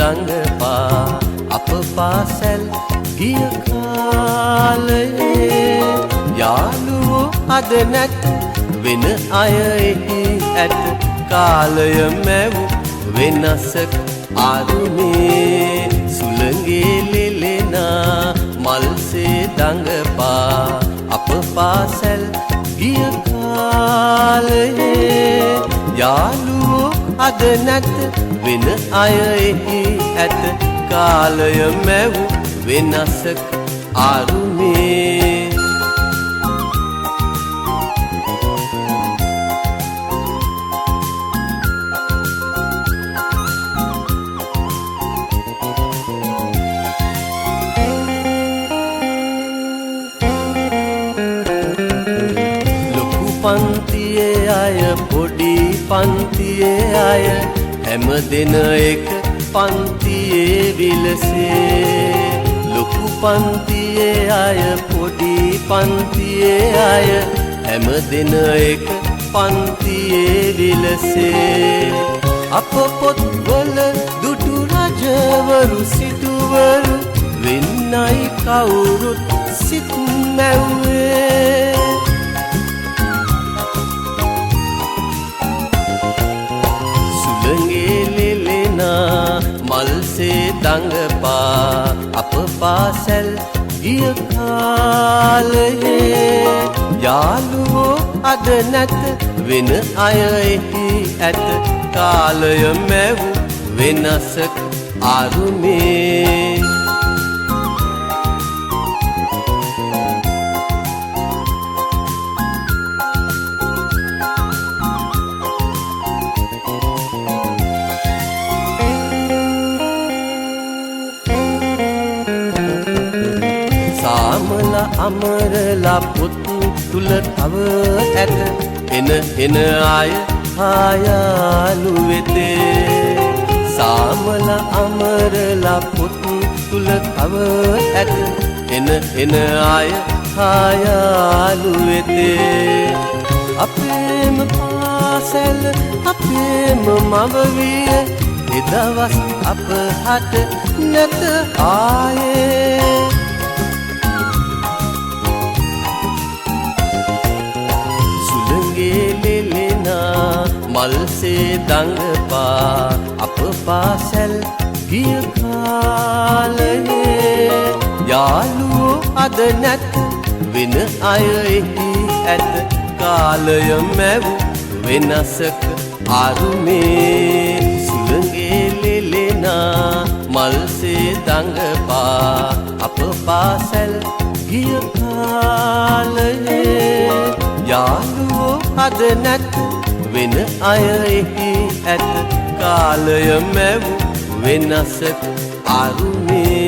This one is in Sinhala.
දඟපා අප පාසැල් ගිය කාලයේ යාළුවෝ අද නැත වෙන අය එහි ඇත කාලය මැවූ වෙනසක් අරුමේ සුළඟේ ලෙලෙනා මල්සේ දඟපා අප පාසැල් ගිය කාලයේ යාළුවෝ අද නැත වෙන අය එහි ඇත කාලය මැවූ වෙනසක් අරුමේ පන්තියේ අය පොඩි පන්තියේ අය හැම දෙන එක පන්තියේ විලසේ ලොකු පන්තියේ අය පොඩි පන්තියේ අය හැම දෙන එක පන්තියේ විලසේ අප පොත්වල දුටු රජවරු සිටුවරු වෙන්නයි කවුරුත් සිත් මැව්වේ මල්සේ දඟපා අප පාසැල් ගිය කාලයේ යාළුවෝ අද නැත වෙන අය එහි ඇත කාලය මැවූ වෙනසක් අරුමේ සාමලා අමරලා පොත් තුල තව ඇත එන අය ආයාලු වෙතේ සාමලා අමරලා පොත් තුල තව ඇත එන අය ආයාලු වෙතේ අපේම පාසැල අපේම මව විය එදවස් අප හට නැත ආයේ මල්සේ දඟපා අප පාසැල් ගිය කාලයේ යාළුවෝ අද නැත වෙන අය එහි ඇත කාලය මැවූ වෙනසක අරුමේ සුළඟේ ලෙලෙනා මල්සේ දඟපා අප පාසැල් ගිය කාලයේ යාළුවෝ අද නැත වෙන අය එහි ඇත කාලය මැවූ වෙනසක් අරුමේ